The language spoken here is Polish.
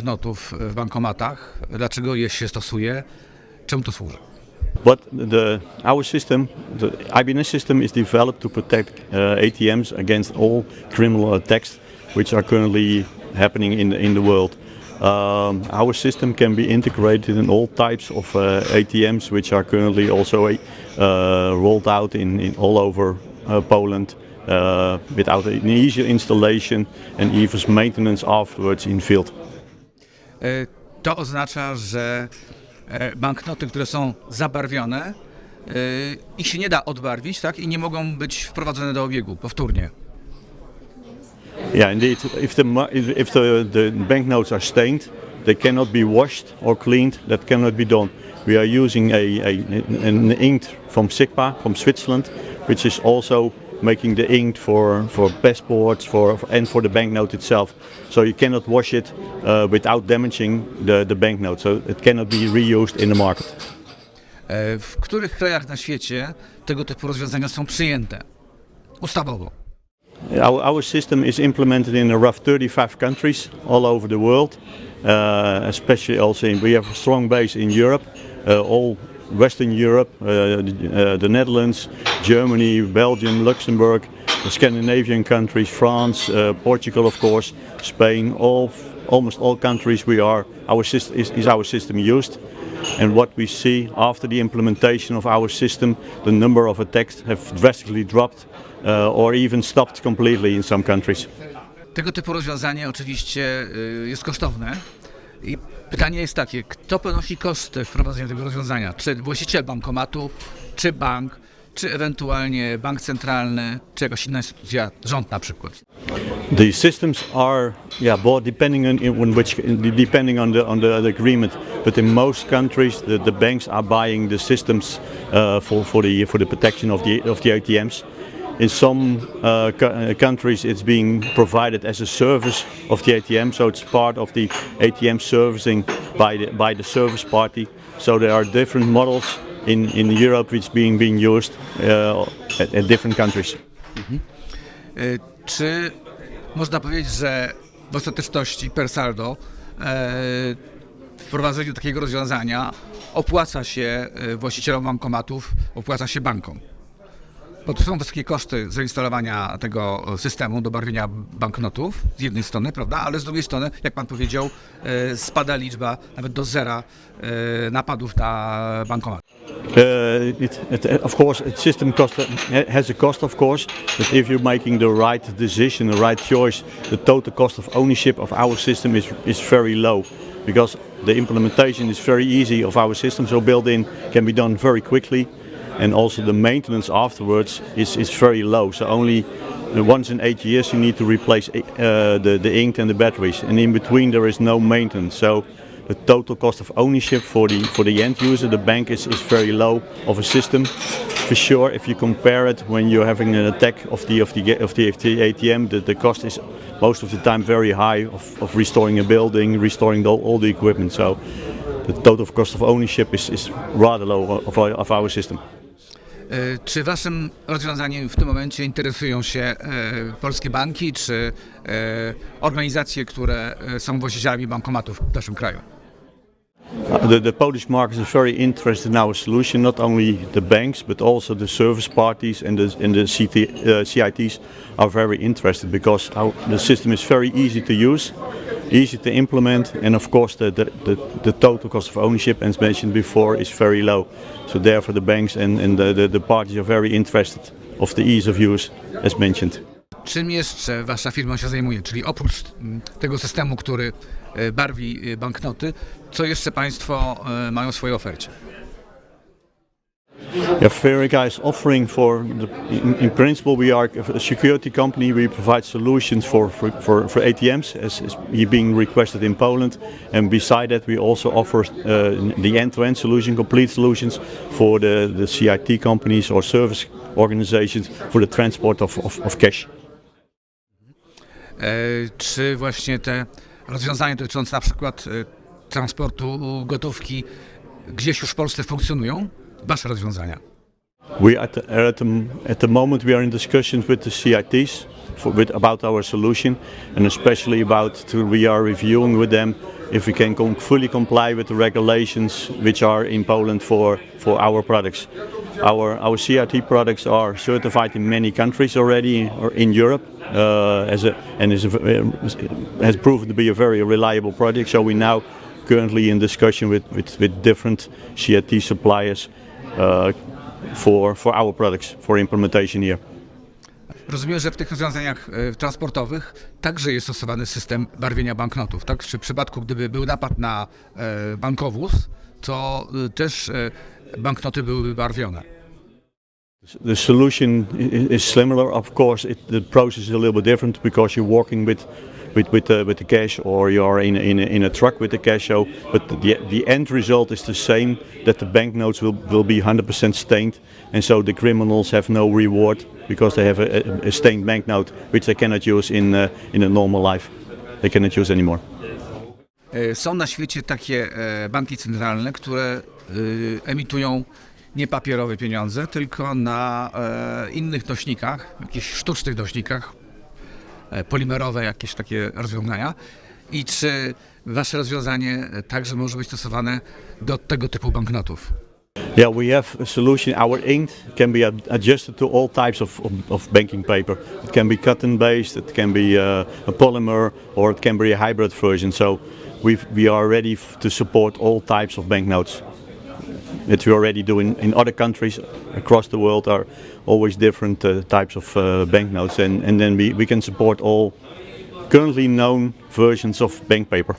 banknotów w bankomatach? Dlaczego je się stosuje? Czemu to służy? But our system, the IBNS system, is developed to protect ATMs against all criminal attacks which are currently happening in the world. Our system can be integrated in all types of ATMs which are currently also rolled out in all over Poland without an easy installation and even maintenance afterwards in field. To oznacza, że banknoty, które są zabarwione, ich się nie da odbarwić, tak? I nie mogą być wprowadzone do obiegu powtórnie. Yeah, indeed. If the banknotes are stained, they cannot be washed or cleaned. That cannot be done. We are using an ink from Sigma, from Switzerland, which is also making the ink for passports and for the banknote itself. So you cannot wash it without damaging the banknote. So it cannot be reused in the market. W których krajach na świecie tego typu rozwiązania są przyjęte ustawowo? Our system is implemented in a rough 35 countries all over the world, especially also we have a strong base in Europe, all Western Europe, the Netherlands, Germany, Belgium, Luxembourg, the Scandinavian countries, France, Portugal, of course, Spain, almost all countries our system used. And what we see after the implementation of our system, the number of attacks have drastically dropped or even stopped completely in some countries. Tego typu rozwiązanie oczywiście jest kosztowne. I pytanie jest takie, kto ponosi koszty wprowadzenia tego rozwiązania? Czy właściciel bankomatu, czy bank, czy ewentualnie bank centralny, czy jakaś inna instytucja, rząd na przykład? The systems are bought depending on the agreement, but in most countries the banks are buying the systems for the protection of the ATMs. In some countries it's being provided as a service of the ATM, so it's part of the ATM servicing by the service party. So there are different models in Europe which being used at different countries. Czy można powiedzieć, że w ostateczności per saldo wprowadzenie takiego rozwiązania opłaca się właścicielom bankomatów, opłaca się bankom? Bo to są wysokie koszty zainstalowania tego systemu do barwienia banknotów z jednej strony, prawda, ale z drugiej strony, jak pan powiedział, spada liczba nawet do zera napadów na bankomat. Of course, the system has a cost, of course, but if you're making the right decision, the right choice, the total cost of ownership of our system is very low, because the implementation is very easy of our system, so built-in can be done very quickly. And also the maintenance afterwards is very low. So only once in 8 years you need to replace the ink and the batteries. And in between there is no maintenance. So the total cost of ownership for the end user, the bank, is very low of a system. For sure, if you compare it when you're having an attack of the ATM, the cost is most of the time very high of restoring a building, restoring all the equipment. So the total cost of ownership is rather low of our system. Czy waszym rozwiązaniem w tym momencie interesują się polskie banki, czy organizacje, które są właścicielami bankomatów w naszym kraju? The Polish market is very interested in our solution. Not only the banks, but also the service parties and the CITs are very interested, because the system is very easy to use, easy to implement, and of course the total cost of ownership, as mentioned before, is very low. So therefore the banks and the parties are very interested of the ease of use, as mentioned. Czym jeszcze wasza firma się zajmuje? Czyli oprócz tego systemu, który barwi banknoty, co jeszcze państwo mają w swojej ofercie? Yeah, FERRICA is offering in principle we are a security company. We provide solutions for ATMs as being requested in Poland, and beside that we also offer the end-to-end solution, complete solutions for the CIT companies or service organizations for the transport of cash. Czy właśnie te rozwiązania dotyczące na przykład transportu gotówki gdzieś już w Polsce funkcjonują? Wasze rozwiązania? At the moment we are in discussions with the CITs about our solution, and especially we are reviewing with them if we can fully comply with the regulations which are in Poland for our products. Our CRT products are certified in many countries already or in Europe, has proven to be a very reliable product. So we now currently in discussion with different CRT suppliers for our products for implementation here. Rozumiem, że w tych rozwiązaniach transportowych także jest stosowany system barwienia banknotów, tak? Czy w przypadku, gdyby był napad na bankowóz, to też banknoty byłyby barwione? The solution is similar, of course. The process is a little bit different because you're walking with the cash, or you're in a truck with the cash. So, but the end result is the same. That the banknotes will be 100% stained, and so the criminals have no reward because they have a stained banknote, which they cannot use in a normal life. They cannot use anymore. Są na świecie takie banki centralne, które emitują nie papierowe pieniądze, tylko na innych nośnikach, jakichś sztucznych nośnikach, polimerowe jakieś takie rozwiązania. I czy wasze rozwiązanie także może być stosowane do tego typu banknotów? Yeah, we have a solution. Our ink can be adjusted to all types of banking paper. It can be cotton based, it can be a polymer, or it can be a hybrid version. So we are ready to support all types of banknotes. That we already do in other countries across the world are always different types of banknotes, and then we can support all currently known versions of bank paper.